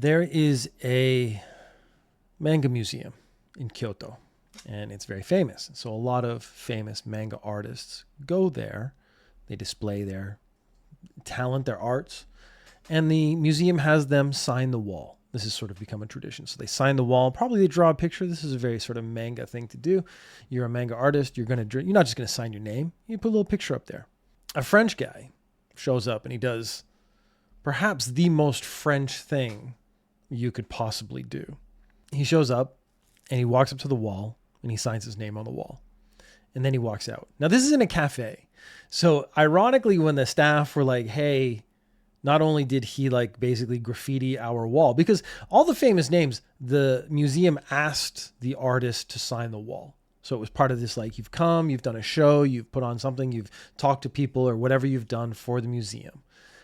There is a manga museum in Kyoto, and it's very famous. So a lot of famous manga artists go there. They display their talent, their arts, and the museum has them sign the wall. This has sort of become a tradition. So they sign the wall. Probably they draw a picture. This is a very sort of manga thing to do. You're a manga artist. You're not just going to sign your name. You put a little picture up there. A French guy shows up and he does perhaps the most French thing you could possibly do. He shows up and he walks up to the wall and he signs his name on the wall. And then he walks out. Now, this is in a cafe. So ironically, when the staff were like, hey, not only did he like basically graffiti our wall, because all the famous names, the museum asked the artist to sign the wall. So it was part of this, like, you've come, you've done a show, you've put on something, you've talked to people or whatever you've done for the museum.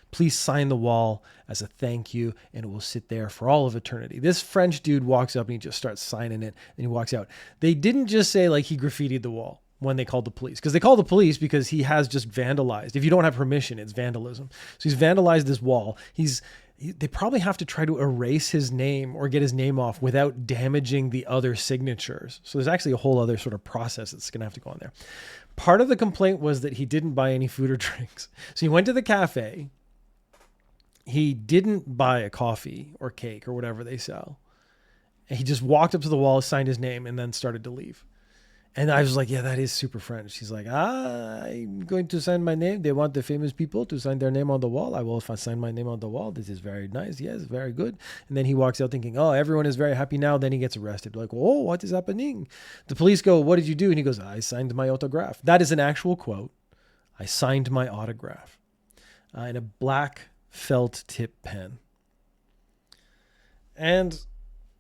Please sign the wall as a thank you, and it will sit there for all of eternity. This French dude walks up and he just starts signing it and he walks out. They didn't just say like he graffitied the wall when they called the police, because they called the police because he has just vandalized. If you don't have permission, it's vandalism. So he's vandalized this wall. They probably have to try to erase his name or get his name off without damaging the other signatures. So there's actually a whole other sort of process that's going to have to go on there. Part of the complaint was that he didn't buy any food or drinks. So he went to the cafe. He didn't buy a coffee or cake or whatever they sell. And he just walked up to the wall, signed his name, and then started to leave. And I was like, yeah, that is super French. He's like, I'm going to sign my name. They want the famous people to sign their name on the wall. I will sign my name on the wall. This is very nice. Yes, very good. And then he walks out thinking, oh, everyone is very happy now. Then he gets arrested. Like, oh, what is happening? The police go, what did you do? And he goes, I signed my autograph. That is an actual quote. I signed my autograph in a black felt tip pen. And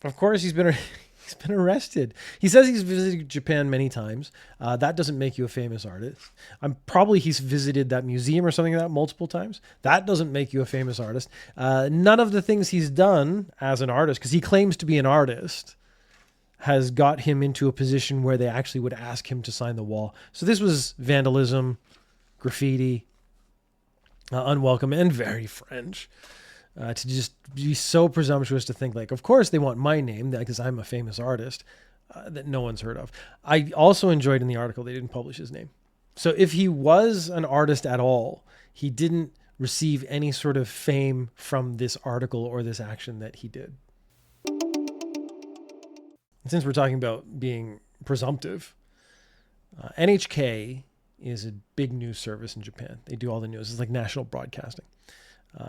of course, he's been arrested. He says he's visited Japan many times. That doesn't make you a famous artist. He's visited that museum or something like that multiple times. That doesn't make you a famous artist. None of the things he's done as an artist, because he claims to be an artist, has got him into a position where they actually would ask him to sign the wall. So this was vandalism, graffiti, unwelcome, and very French. To just be so presumptuous to think like, of course they want my name because I'm a famous artist that no one's heard of. I also enjoyed in the article they didn't publish his name. So if he was an artist at all, he didn't receive any sort of fame from this article or this action that he did. And since we're talking about being presumptive, NHK is a big news service in Japan. They do all the news. It's like national broadcasting.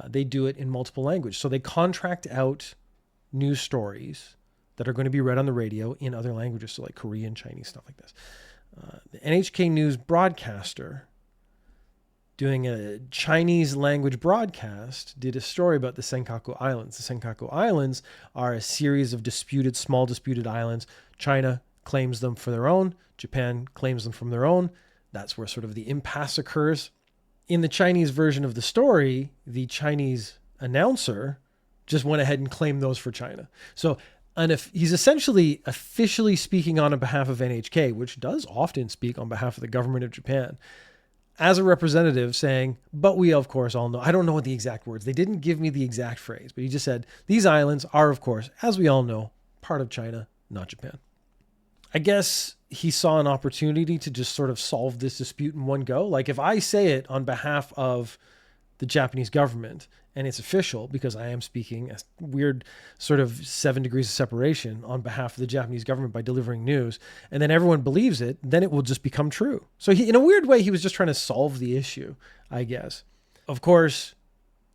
They do it in multiple languages. So they contract out news stories that are going to be read on the radio in other languages. So like Korean, Chinese, stuff like this. The NHK News broadcaster doing a Chinese language broadcast did a story about the Senkaku Islands. The Senkaku Islands are a series of small disputed islands. China claims them for their own. Japan claims them from their own. That's where sort of the impasse occurs. In the Chinese version of the story, the Chinese announcer just went ahead and claimed those for China. So he's essentially officially speaking on behalf of NHK, which does often speak on behalf of the government of Japan, as a representative saying, but we of course all know, I don't know what the exact words, they didn't give me the exact phrase, but he just said, these islands are of course, as we all know, part of China, not Japan. I guess he saw an opportunity to just sort of solve this dispute in one go. Like if I say it on behalf of the Japanese government and it's official because I am speaking a weird sort of 7 degrees of separation on behalf of the Japanese government by delivering news, and then everyone believes it, then it will just become true. So in a weird way, he was just trying to solve the issue, I guess. Of course,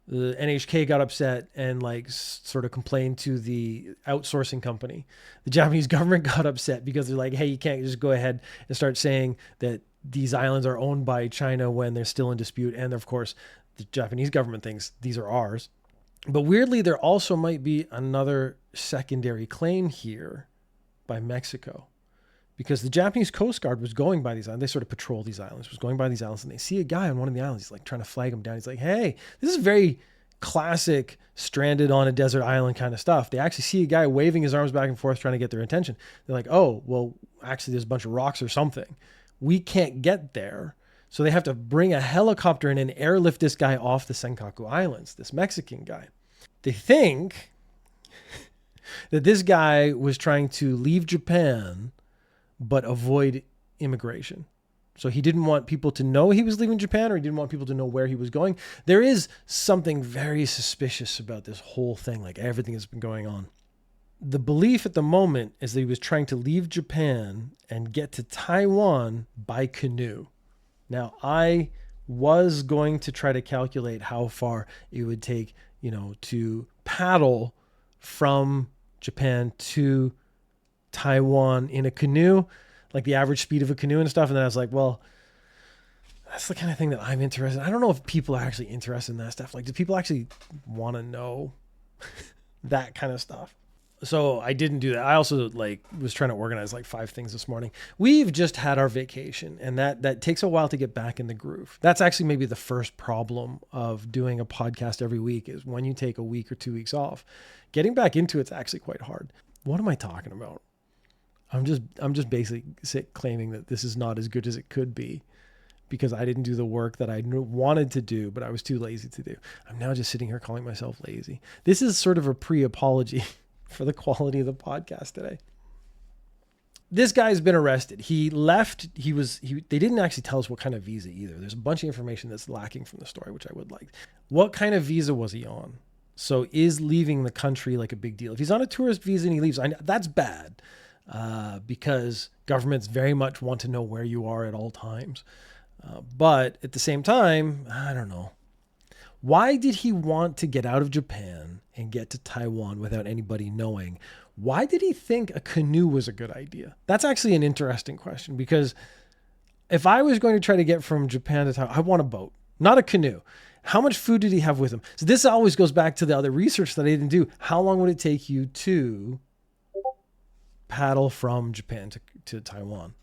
the NHK got upset and like sort of complained to the outsourcing company. The Japanese government got upset because they're like, hey, you can't just go ahead and start saying that these islands are owned by China when they're still in dispute. And of course, the Japanese government thinks these are ours. But weirdly, there also might be another secondary claim here by Mexico, because the Japanese Coast Guard was going by these islands. They sort of patrol these islands, was going by these islands, and they see a guy on one of the islands. He's like trying to flag him down. He's like, hey, this is very classic stranded on a desert island kind of stuff. They actually see a guy waving his arms back and forth trying to get their attention. They're like, oh, well, actually there's a bunch of rocks or something. We can't get there. So they have to bring a helicopter in and airlift this guy off the Senkaku Islands, this Mexican guy. They think that this guy was trying to leave Japan but avoid immigration. So he didn't want people to know he was leaving Japan, or he didn't want people to know where he was going. There is something very suspicious about this whole thing, like everything that's been going on. The belief at the moment is that he was trying to leave Japan and get to Taiwan by canoe. Now, I was going to try to calculate how far it would take, to paddle from Japan to Taiwan in a canoe, like the average speed of a canoe and stuff. And then I was like, well, that's the kind of thing that I'm interested in. I don't know if people are actually interested in that stuff. Like, do people actually want to know that kind of stuff? So I didn't do that. I also was trying to organize 5 things this morning. We've just had our vacation, and that takes a while to get back in the groove. That's actually maybe the first problem of doing a podcast every week, is when you take a week or 2 weeks off, getting back into it's actually quite hard. What am I talking about? I'm just basically claiming that this is not as good as it could be because I didn't do the work that I wanted to do, but I was too lazy to do. I'm now just sitting here calling myself lazy. This is sort of a pre-apology for the quality of the podcast today. This guy's been arrested. He left. They didn't actually tell us what kind of visa either. There's a bunch of information that's lacking from the story, which I would like. What kind of visa was he on? So is leaving the country a big deal? If he's on a tourist visa and he leaves, that's bad. Because governments very much want to know where you are at all times. But at the same time, I don't know. Why did he want to get out of Japan and get to Taiwan without anybody knowing? Why did he think a canoe was a good idea? That's actually an interesting question, because if I was going to try to get from Japan to Taiwan, I want a boat, not a canoe. How much food did he have with him? So this always goes back to the other research that I didn't do. How long would it take you to paddle from Japan to Taiwan?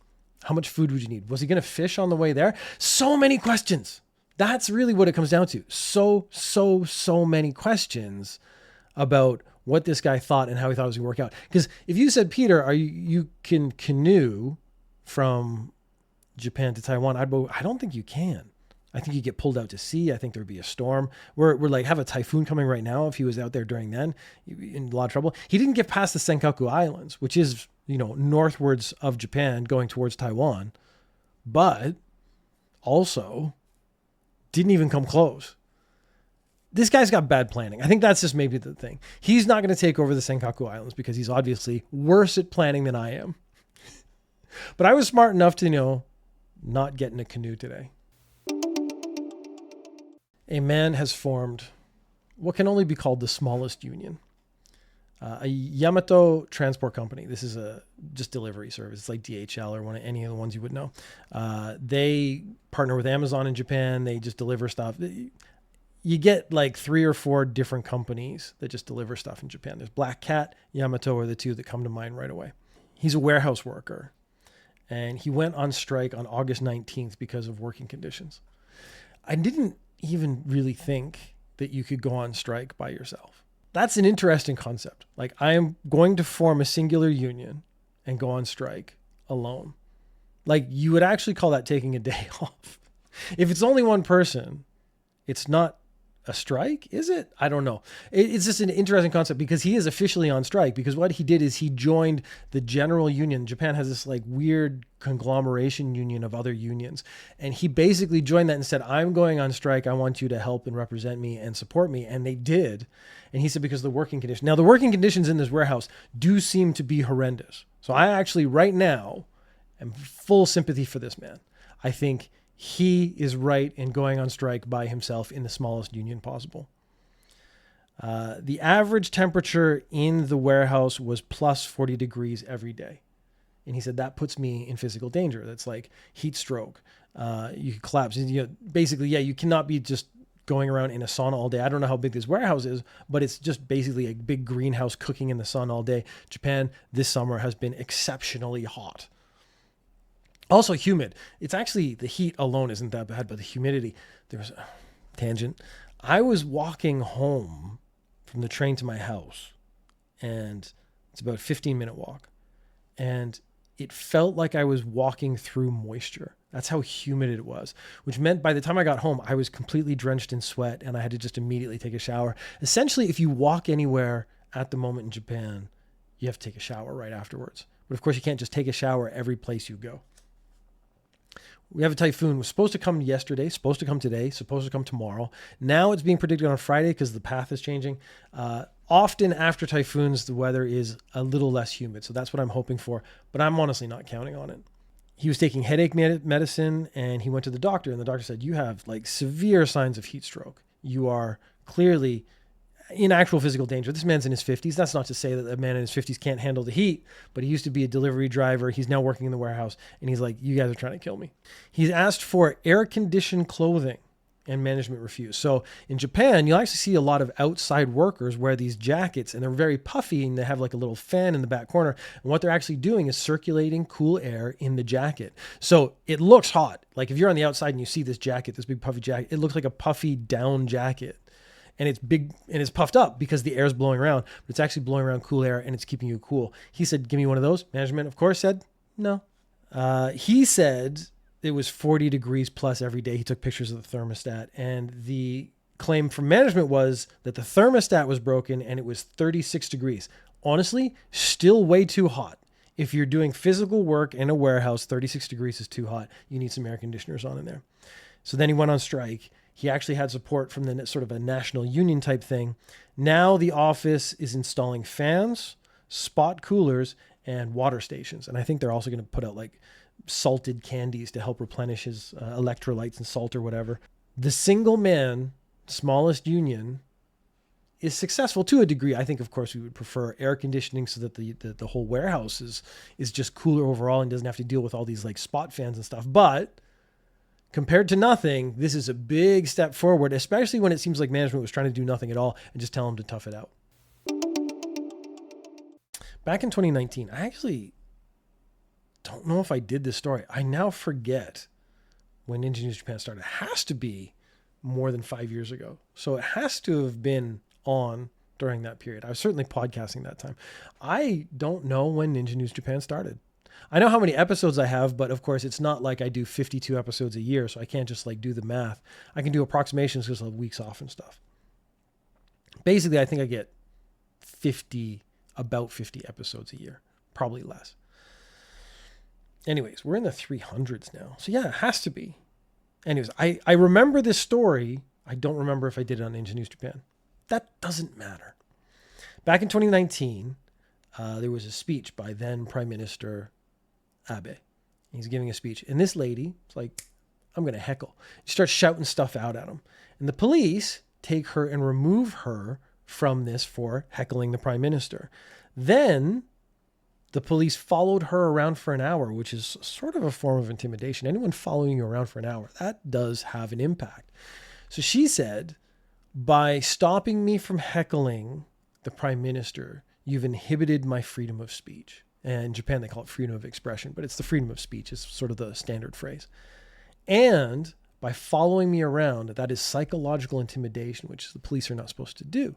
How much food would you need? Was he going to fish on the way there? So many questions. That's really what it comes down to. So many questions about what this guy thought and how he thought it was going to work out. Because if you said, Peter, you can canoe from Japan to Taiwan, I don't think you can. I think you get pulled out to sea. I think there'd be a storm. We're have a typhoon coming right now. If he was out there during then, in a lot of trouble. He didn't get past the Senkaku Islands, which is, northwards of Japan going towards Taiwan, but also didn't even come close. This guy's got bad planning. I think that's just maybe the thing. He's not going to take over the Senkaku Islands because he's obviously worse at planning than I am. But I was smart enough to, not get in a canoe today. A man has formed what can only be called the smallest union. A Yamato transport company. This is a just delivery service. It's like DHL or any of the ones you would know. They partner with Amazon in Japan. They just deliver stuff. You get 3 or 4 different companies that just deliver stuff in Japan. There's Black Cat, Yamato are the 2 that come to mind right away. He's a warehouse worker, and he went on strike on August 19th because of working conditions. I didn't even really think that you could go on strike by yourself. That's an interesting concept. I am going to form a singular union and go on strike alone. You would actually call that taking a day off. If it's only one person, it's not a strike, is it? I don't know. It's just an interesting concept because he is officially on strike, because what he did is he joined the general union. Japan has this weird conglomeration union of other unions. And he basically joined that and said, I'm going on strike. I want you to help and represent me and support me. And they did. And he said, because of the working conditions. Now, the working conditions in this warehouse do seem to be horrendous. So I actually right now am full sympathy for this man. I think he is right in going on strike by himself in the smallest union possible. The average temperature in the warehouse was plus 40 degrees every day. And he said, that puts me in physical danger. That's like heat stroke. You could collapse. Basically, you cannot be just going around in a sauna all day. I don't know how big this warehouse is, but it's just basically a big greenhouse cooking in the sun all day. Japan this summer has been exceptionally hot. Also humid. It's actually, the heat alone isn't that bad, but the humidity. There's a tangent. I was walking home from the train to my house, and it's about a 15-minute walk. And it felt like I was walking through moisture. That's how humid it was, which meant by the time I got home, I was completely drenched in sweat and I had to just immediately take a shower. Essentially, if you walk anywhere at the moment in Japan, you have to take a shower right afterwards. But of course, you can't just take a shower every place you go. We have a typhoon. It was supposed to come yesterday, supposed to come today, supposed to come tomorrow. Now it's being predicted on Friday because the path is changing. Often after typhoons, the weather is a little less humid. So that's what I'm hoping for. But I'm honestly not counting on it. He was taking headache medicine and he went to the doctor. And the doctor said, you have like severe signs of heat stroke. You are clearly in actual physical danger. This man's in his 50s. That's not to say that a man in his 50s can't handle the heat, but he used to be a delivery driver. He's now working in the warehouse and he's like, you guys are trying to kill me. He's asked for air-conditioned clothing and management refused. So in Japan, you'll actually see a lot of outside workers wear these jackets and they're very puffy and they have like a little fan in the back corner. And what they're actually doing is circulating cool air in the jacket. So it looks hot. Like if you're on the outside and you see this jacket, this big puffy jacket, it looks like a puffy down jacket. And it's big and it's puffed up because the air is blowing around, but it's actually blowing around cool air and it's keeping you cool. He said, give me one of those. Management, of course, said no. He said it was 40 degrees plus every day. He took pictures of the thermostat and the claim from management was that the thermostat was broken and it was 36 degrees. Honestly, still way too hot. If you're doing physical work in a warehouse, 36 degrees is too hot. You need some air conditioners on in there. So then he went on strike. He actually had support from the sort of a national union type thing. Now the office is installing fans, spot coolers, and water stations. And I think they're also going to put out like salted candies to help replenish his electrolytes and salt or whatever. The single man, smallest union is successful to a degree. I think, of course, we would prefer air conditioning so that the whole warehouse is just cooler overall and doesn't have to deal with all these like spot fans and stuff. But compared to nothing, this is a big step forward, especially when it seems like management was trying to do nothing at all and just tell them to tough it out. Back in 2019, I actually don't know if I did this story. I now forget when Ninja News Japan started. It has to be more than 5 years ago. So it has to have been on during that period. I was certainly podcasting that time. I don't know when Ninja News Japan started. I know how many episodes I have, but of course it's not like I do 52 episodes a year. So I can't just like do the math. I can do approximations because I have weeks off and stuff. Basically, I think I get about 50 episodes a year, probably less. Anyways, we're in the 300s now. So yeah, it has to be. Anyways, I remember this story. I don't remember if I did it on Ninja News Japan. That doesn't matter. Back in 2019, there was a speech by then Prime Minister Abe. He's giving a speech. And this lady is like, I'm going to heckle. She starts shouting stuff out at him. And the police take her and remove her from this for heckling the Prime Minister. Then the police followed her around for an hour, which is sort of a form of intimidation. Anyone following you around for an hour, that does have an impact. So she said, by stopping me from heckling the Prime Minister, you've inhibited my freedom of speech. And in Japan, they call it freedom of expression, but it's the freedom of speech is sort of the standard phrase. And by following me around, that is psychological intimidation, which the police are not supposed to do.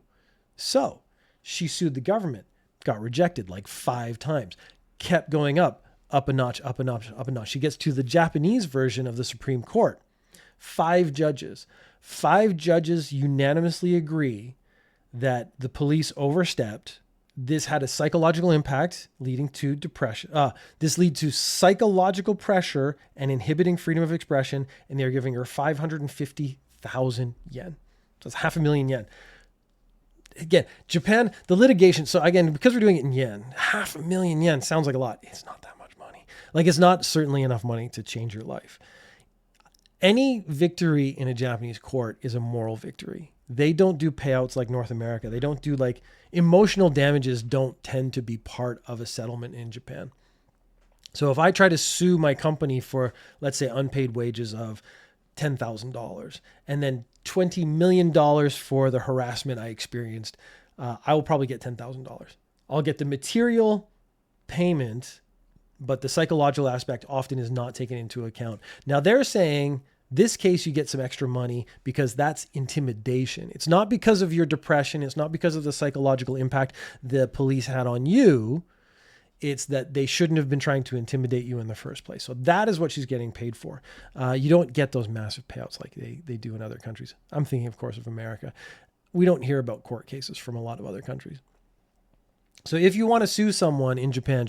So she sued the government, got rejected like 5 times, kept going up a notch, up a notch, up a notch. She gets to the Japanese version of the Supreme Court. 5 judges. 5 judges unanimously agree that the police overstepped. This had a psychological impact leading to depression. This lead to psychological pressure and inhibiting freedom of expression. And they're giving her 550,000 yen. So it's 500,000 yen. Again, Japan, the litigation. So again, because we're doing it in yen, 500,000 yen sounds like a lot. It's not that much money. Like it's not certainly enough money to change your life. Any victory in a Japanese court is a moral victory. They don't do payouts like North America. They don't do like emotional damages don't tend to be part of a settlement in Japan. So if I try to sue my company for, let's say, unpaid wages of $10,000 and then $20 million for the harassment I experienced, I will probably get $10,000. I'll get the material payment, but the psychological aspect often is not taken into account. Now they're saying this case, you get some extra money because that's intimidation. It's not because of your depression. It's not because of the psychological impact the police had on you. It's that they shouldn't have been trying to intimidate you in the first place. So that is what she's getting paid for. You don't get those massive payouts like they do in other countries. I'm thinking, of course, of America. We don't hear about court cases from a lot of other countries. So if you want to sue someone in Japan,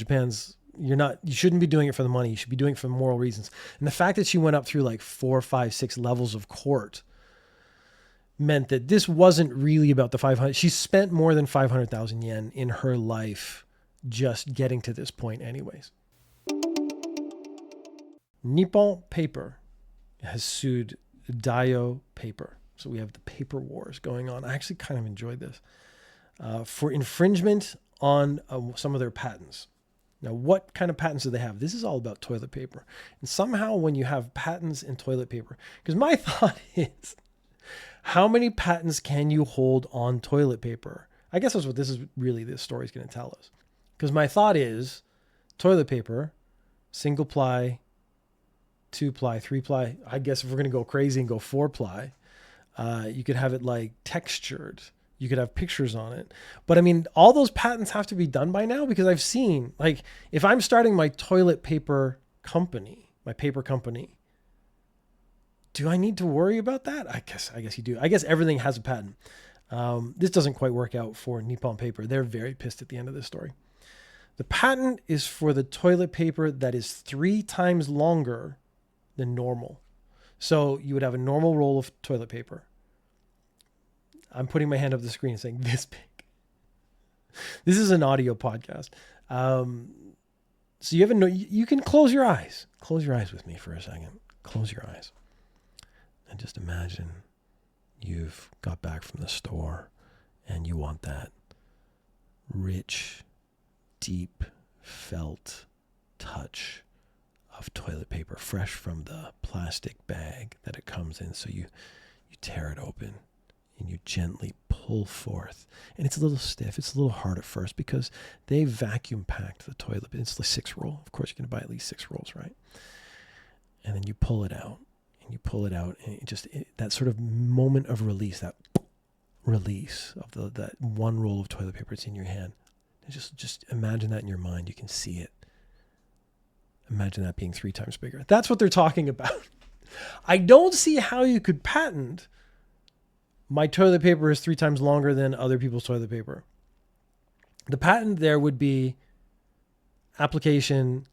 you shouldn't be doing it for the money. You should be doing it for moral reasons. And the fact that she went up through like 4, 5, 6 levels of court meant that this wasn't really about the 500. She spent more than 500,000 yen in her life just getting to this point anyways. Nippon Paper has sued Daiyo Paper. So we have the paper wars going on. I actually kind of enjoyed this. For infringement on some of their patents. Now, what kind of patents do they have? This is all about toilet paper. And somehow when you have patents in toilet paper, because my thought is, how many patents can you hold on toilet paper? I guess that's what this story is going to tell us. Because my thought is, toilet paper, single ply, 2-ply, 3-ply. I guess if we're going to go crazy and go 4-ply, you could have it like textured. You could have pictures on it. But I mean, all those patents have to be done by now, because I've seen, like, if I'm starting my toilet paper company, my paper company, do I need to worry about that? I guess you do. I guess everything has a patent. This doesn't quite work out for Nippon Paper. They're very pissed at the end of this story. The patent is for the toilet paper that is 3 times longer than normal. So you would have a normal roll of toilet paper. I'm putting my hand up the screen and saying this big. This is an audio podcast. So you can close your eyes. Close your eyes with me for a second. Close your eyes. And just imagine you've got back from the store and you want that rich, deep, felt touch of toilet paper, fresh from the plastic bag that it comes in. So you tear it open and you gently pull forth. And it's a little stiff. It's a little hard at first because they vacuum packed the toilet. It's the 6 roll. Of course, you're going to buy at least 6 rolls, right? And then you pull it out. And you pull it out, and that sort of moment of release, that release of that one roll of toilet paper that's in your hand. And just imagine that in your mind. You can see it. Imagine that being 3 times bigger. That's what they're talking about. I don't see how you could patent my toilet paper is 3 times longer than other people's toilet paper. The patent there would be application.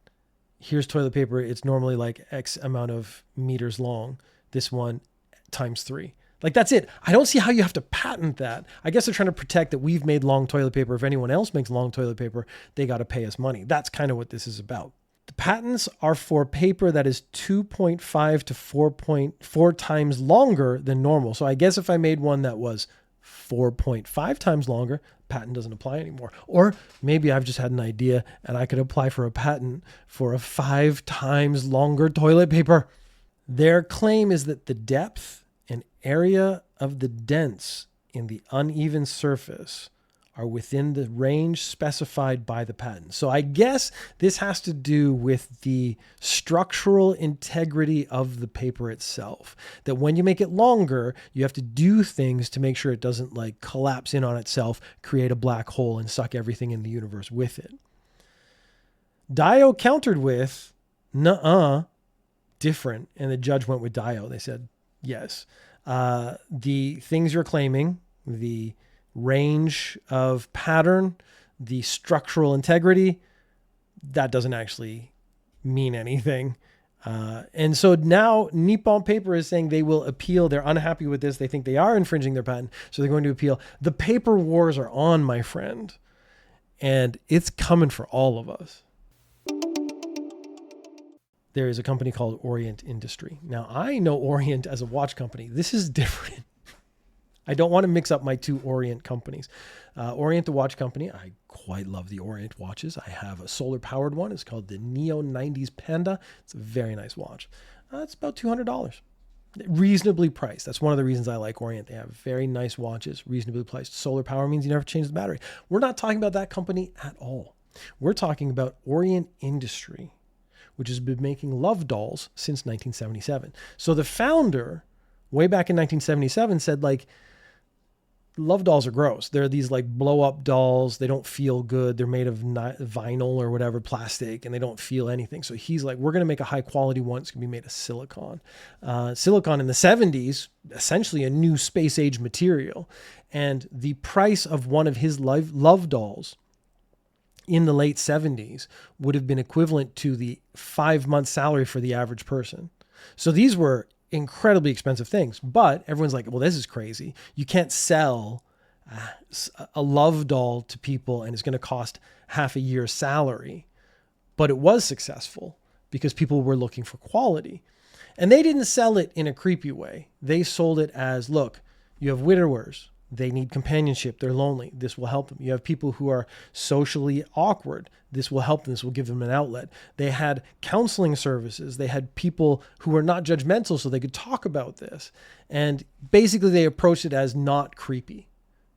Here's toilet paper. It's normally like X amount of meters long. This one times 3. Like, that's it. I don't see how you have to patent that. I guess they're trying to protect that we've made long toilet paper. If anyone else makes long toilet paper, they got to pay us money. That's kind of what this is about. The patents are for paper that is 2.5 to 4.4 times longer than normal. So I guess if I made one that was 4.5 times longer, patent doesn't apply anymore. Or maybe I've just had an idea and I could apply for a patent for a 5 times longer toilet paper. Their claim is that the depth and area of the dents in the uneven surface are within the range specified by the patent. So I guess this has to do with the structural integrity of the paper itself. That when you make it longer, you have to do things to make sure it doesn't like collapse in on itself, create a black hole, and suck everything in the universe with it. Daiyo countered with, nuh-uh, different. And the judge went with Daiyo. They said, yes. The things you're claiming, the range of pattern, the structural integrity, that doesn't actually mean anything. And so now Nippon Paper is saying they will appeal. They're unhappy with this. They think they are infringing their patent. So they're going to appeal. The paper wars are on, my friend. And it's coming for all of us. There is a company called Orient Industry. Now, I know Orient as a watch company. This is different. I don't want to mix up my 2 Orient companies. Orient, the watch company, I quite love the Orient watches. I have a solar-powered one. It's called the Neo 90s Panda. It's a very nice watch. It's about $200. Reasonably priced. That's one of the reasons I like Orient. They have very nice watches, reasonably priced. Solar power means you never change the battery. We're not talking about that company at all. We're talking about Orient Industry, which has been making love dolls since 1977. So the founder, way back in 1977, said, like, love dolls are gross. They're these like blow up dolls. They don't feel good. They're made of vinyl or whatever, plastic, and they don't feel anything. So he's like, we're going to make a high quality one. It's going to be made of silicon. Silicon in the 70s, essentially a new space age material. And the price of one of his love dolls in the late 70s would have been equivalent to the 5-month salary for the average person. So these were incredibly expensive things, but everyone's like, well, this is crazy. You can't sell a love doll to people and it's going to cost half a year's salary. But it was successful because people were looking for quality. And they didn't sell it in a creepy way. They sold it as, look, you have widowers. They need companionship. They're lonely. This will help them. You have people who are socially awkward. This will help them. This will give them an outlet. They had counseling services. They had people who were not judgmental so they could talk about this. And basically they approached it as not creepy.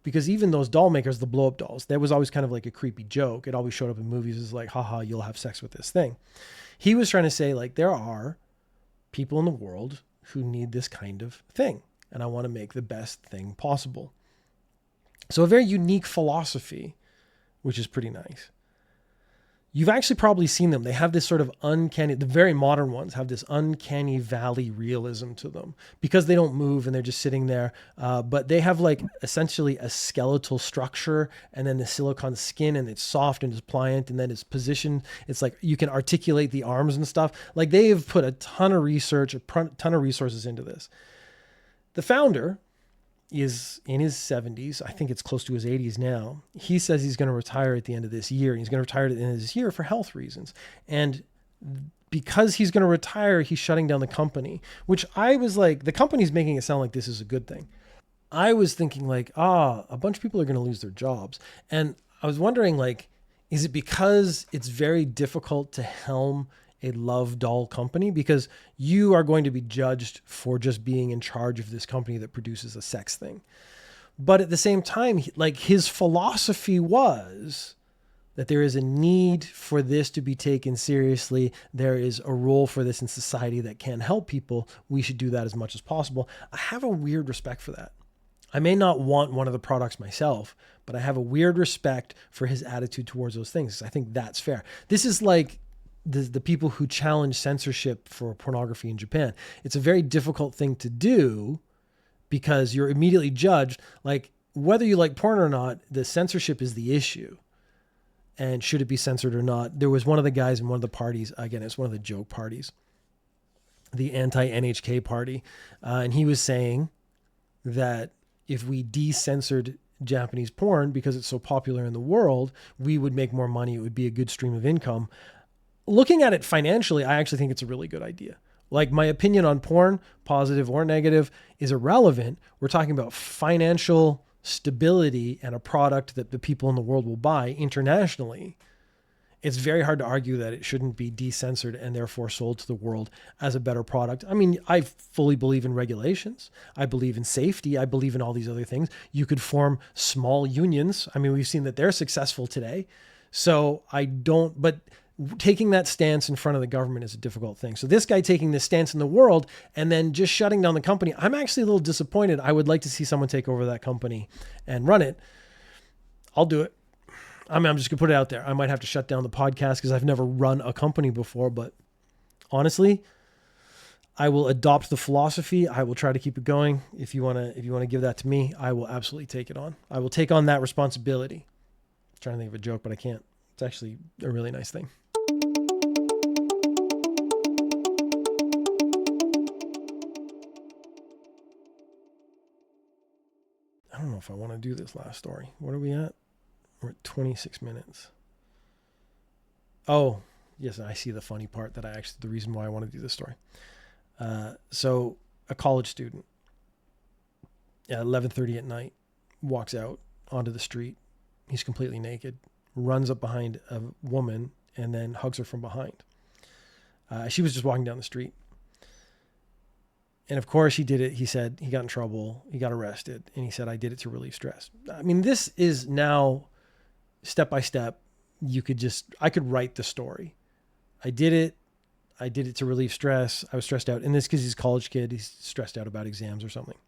Because even those doll makers, the blow-up dolls, that was always kind of like a creepy joke. It always showed up in movies as like, haha, you'll have sex with this thing. He was trying to say, like, there are people in the world who need this kind of thing. And I want to make the best thing possible. So a very unique philosophy, which is pretty nice. You've actually probably seen them. They have this sort of uncanny, the very modern ones have this uncanny valley realism to them because they don't move and they're just sitting there. But they have like essentially a skeletal structure and then the silicone skin and it's soft and it's pliant and then it's positioned. It's like you can articulate the arms and stuff. Like they have put a ton of research, a ton of resources into this. The founder is in his 70s. I think it's close to his 80s now. He says he's going to retire at the end of this year. And he's going to retire at the end of this year for health reasons. And because he's going to retire, he's shutting down the company, which I was like, the company's making it sound like this is a good thing. I was thinking like, a bunch of people are going to lose their jobs. And I was wondering like, is it because it's very difficult to helm a love doll company because you are going to be judged for just being in charge of this company that produces a sex thing. But at the same time, like his philosophy was that there is a need for this to be taken seriously. There is a role for this in society that can help people. We should do that as much as possible. I have a weird respect for that. I may not want one of the products myself, but I have a weird respect for his attitude towards those things. I think that's fair. This is like the people who challenge censorship for pornography in Japan. It's a very difficult thing to do because you're immediately judged. Like whether you like porn or not, the censorship is the issue. And should it be censored or not? There was one of the guys in one of the parties, again, it's one of the joke parties, the anti-NHK party. And he was saying that if we de-censored Japanese porn because it's so popular in the world, we would make more money. It would be a good stream of income. Looking at it financially, I actually think it's a really good idea. Like my opinion on porn, positive or negative, is irrelevant. We're talking about financial stability and a product that the people in the world will buy internationally. It's very hard to argue that it shouldn't be decensored and therefore sold to the world as a better product. I mean, I fully believe in regulations. I believe in safety. I believe in all these other things. You could form small unions. I mean, we've seen that they're successful today. So but taking that stance in front of the government is a difficult thing. So this guy taking this stance in the world and then just shutting down the company, I'm actually a little disappointed. I would like to see someone take over that company and run it. I'll do it. I mean, I'm just gonna put it out there. I might have to shut down the podcast because I've never run a company before, but honestly, I will adopt the philosophy. I will try to keep it going. If you want to give that to me, I will absolutely take it on. I will take on that responsibility. I'm trying to think of a joke, but I can't. It's actually a really nice thing. I don't know if I want to do this last story. What are we at? We're at 26 minutes. Oh, yes, I see the funny part the reason why I want to do this story. So a college student at 11:30 at night walks out onto the street. He's completely naked, runs up behind a woman and then hugs her from behind. She was just walking down the street. And of course he did it. He said he got in trouble. He got arrested. And he said, I did it to relieve stress. I mean, this is now step by step. I could write the story. I did it to relieve stress. I was stressed out. And this because he's a college kid. He's stressed out about exams or something.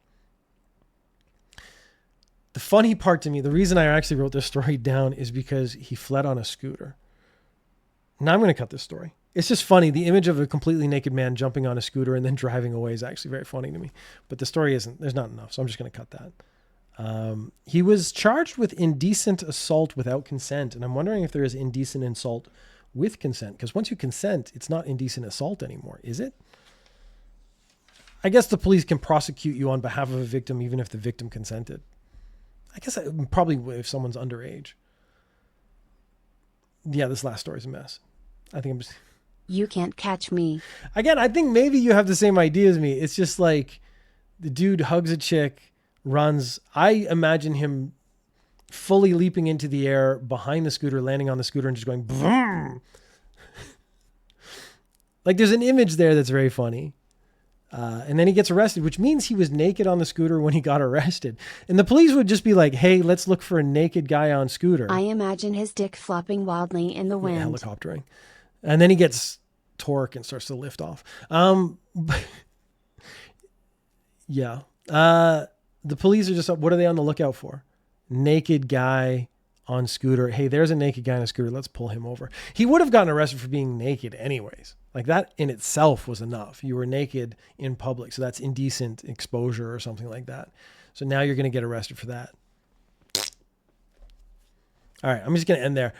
The funny part to me, the reason I actually wrote this story down is because he fled on a scooter. Now I'm going to cut this story. It's just funny. The image of a completely naked man jumping on a scooter and then driving away is actually very funny to me. But the story there's not enough. So I'm just going to cut that. He was charged with indecent assault without consent. And I'm wondering if there is indecent assault with consent, because once you consent, it's not indecent assault anymore, is it? I guess the police can prosecute you on behalf of a victim, even if the victim consented. I guess probably if someone's underage. Yeah, this last story is a mess. I think I'm just... You can't catch me. Again, I think maybe you have the same idea as me. It's just like the dude hugs a chick, runs. I imagine him fully leaping into the air behind the scooter, landing on the scooter and just going boom. Like there's an image there that's very funny. And then he gets arrested, which means he was naked on the scooter when he got arrested. And the police would just be like, hey, let's look for a naked guy on scooter. I imagine his dick flopping wildly in the wind. Helicoptering. And then he gets torque and starts to lift off. Yeah. The police are just, what are they on the lookout for? Naked guy on scooter. Hey, there's a naked guy on a scooter. Let's pull him over. He would have gotten arrested for being naked anyways. Like that in itself was enough. You were naked in public. So that's indecent exposure or something like that. So now you're going to get arrested for that. All right. I'm just going to end there.